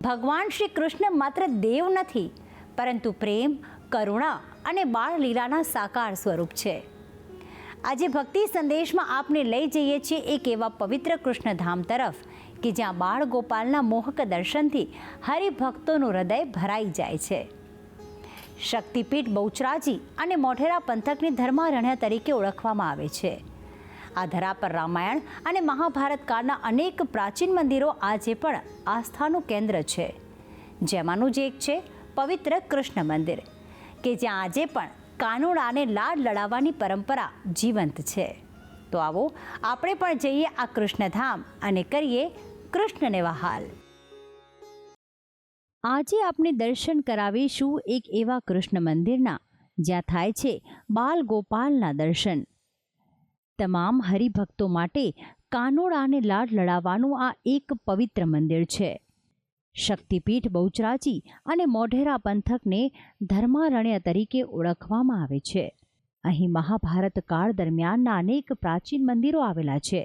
ભગવાન શ્રી કૃષ્ણ માત્ર દેવ નથી, પરંતુ પ્રેમ, કરુણા અને બાળલીલાના સાકાર સ્વરૂપ છે. આજે ભક્તિ સંદેશમાં આપને લઈ જઈએ છીએ એક એવા પવિત્ર કૃષ્ણધામ તરફ કે જ્યાં બાળ ગોપાલના મોહક દર્શનથી હરિભક્તોનું હૃદય ભરાઈ જાય છે. શક્તિપીઠ બહુચરાજી અને મોઢેરા પંથકની ધર્મારણ્ય તરીકે ઓળખવામાં આવે છે. આ ધરા પર રામાયણ અને મહાભારત કાળના અનેક પ્રાચીન મંદિરો આજે પણ આસ્થાનું કેન્દ્ર છે. જેમાંનું જ એક છે પવિત્ર કૃષ્ણ મંદિર, કે જ્યાં આજે પણ કાનુડાને લાડ લડાવવાની પરંપરા જીવંત છે. તો આવો આપણે પણ જઈએ આ કૃષ્ણધામ અને કરીએ કૃષ્ણને વહાલ. આજે આપણે દર્શન કરાવીશું એક એવા કૃષ્ણ મંદિરના જ્યાં થાય છે બાલ ગોપાલના દર્શન. તમામ હરિભક્તો માટે કાનુડાને લાડ લડાવવાનું આ એક પવિત્ર મંદિર છે. શક્તિપીઠ બહુચરાજી અને મોઢેરા પંથકને ધર્મારણ્ય તરીકે ઓળખવામાં આવે છે. અહીં મહાભારત કાળ દરમિયાનના અનેક પ્રાચીન મંદિરો આવેલા છે.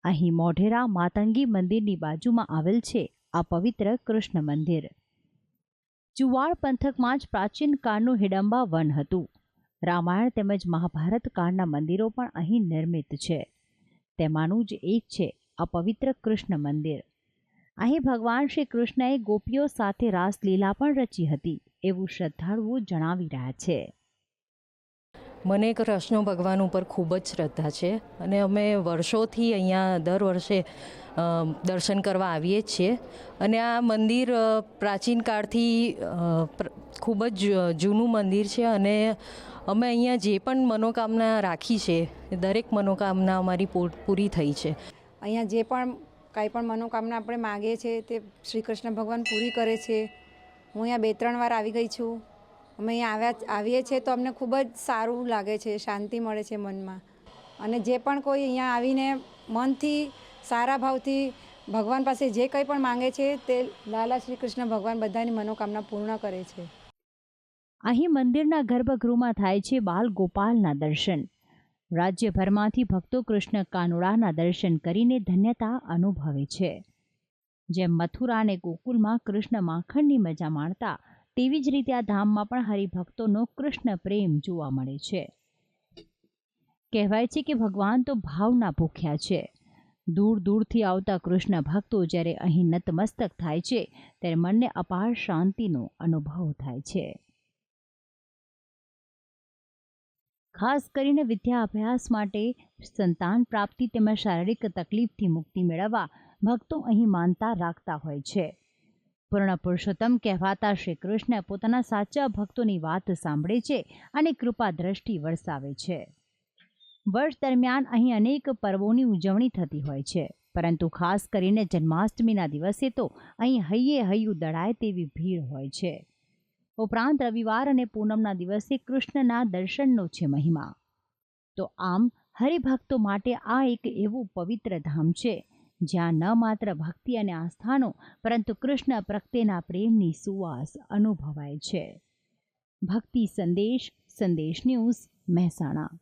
અહીં મોઢેરા માતંગી મંદિરની બાજુમાં આવેલ છે આ પવિત્ર કૃષ્ણ મંદિર. ચુવાડ પંથકમાં જ પ્રાચીન કાળનું હિડંબા વન હતું. રામાયણ તેમજ મહાભારત કાળના મંદિરો પણ અહીં નિર્મિત છે. તેમાંનું જ એક છે આ પવિત્ર કૃષ્ણ મંદિર. અહીં ભગવાન શ્રી કૃષ્ણએ ગોપીઓ સાથે રાસલીલા પણ રચી હતી એવું શ્રદ્ધાળુઓ જણાવી રહ્યા છે. મને કૃષ્ણ ભગવાન ઉપર ખૂબ જ શ્રદ્ધા છે અને અમે વર્ષોથી અહીંયા દર વર્ષે દર્શન કરવા આવીએ જ છીએ. અને આ મંદિર પ્રાચીન કાળથી ખૂબ જ જૂનું મંદિર છે અને અમે અહીંયા જે પણ મનોકામના રાખી છે દરેક મનોકામના અમારી પૂરી થઈ છે. અહીંયા જે પણ કાંઈ પણ મનોકામના આપણે માગીએ છીએ તે શ્રી કૃષ્ણ ભગવાન પૂરી કરે છે. હું અહીંયા 2-3 વાર આવી ગઈ છું. અમે અહીંયા આવીએ છીએ તો અમને ખૂબ જ સારું લાગે છે, શાંતિ મળે છે મનમાં. અને જે પણ કોઈ અહીંયા આવીને મનથી સારા ભાવથી ભગવાન પાસે જે કંઈ પણ માંગે છે તે લાલા શ્રી કૃષ્ણ ભગવાન બધાની મનોકામના પૂર્ણ કરે છે. અહીં મંદિરના ગર્ભગૃહમાં થાય છે બાલ ગોપાલના દર્શન. રાજ્યભરમાંથી ભક્તો કૃષ્ણ કાનુડાના દર્શન કરીને ધન્યતા અનુભવે છે. જેમ મથુરા અને ગોકુલમાં કૃષ્ણ માખણની મજા માણતા, તેવી જ રીતે આ ધામમાં પણ હરિભક્તોનો કૃષ્ણ પ્રેમ જોવા મળે છે. કહેવાય છે કે ભગવાન તો ભાવના ભૂખ્યા છે. દૂર દૂરથી આવતા કૃષ્ણ ભક્તો જ્યારે અહીં નતમસ્તક થાય છે ત્યારે મનને અપાર શાંતિનો અનુભવ થાય છે. ખાસ કરીને વિદ્યા અભ્યાસ માટે, સંતાન પ્રાપ્તિ તેમજ શારીરિક તકલીફથી મુક્તિ મેળવવા ભક્તો અહીં માનતા રાખતા હોય છે. પૂર્ણ પુરુષોત્તમ કહેવાતા શ્રી કૃષ્ણ પોતાના સાચા ભક્તોની વાત સાંભળે છે અને કૃપા દ્રષ્ટિ વરસાવે છે. વર્ષ દરમિયાન અહીં અનેક પર્વોની ઉજવણી થતી હોય છે, પરંતુ ખાસ કરીને જન્માષ્ટમીના દિવસે તો અહીં હૈયે હૈયું દળાય તેવી ભીડ હોય છે. ઉપરાંત રવિવાર અને પૂનમના દિવસે કૃષ્ણના દર્શનનો છે મહિમા. તો આમ હરિભક્તો માટે આ એક એવું પવિત્ર ધામ છે જ્યાં ન માત્ર ભક્તિ અને આસ્થાનો પરંતુ કૃષ્ણ પ્રત્યેના પ્રેમની સુવાસ અનુભવાય છે. ભક્તિ સંદેશ, સંદેશ ન્યૂઝ, મહેસાણા.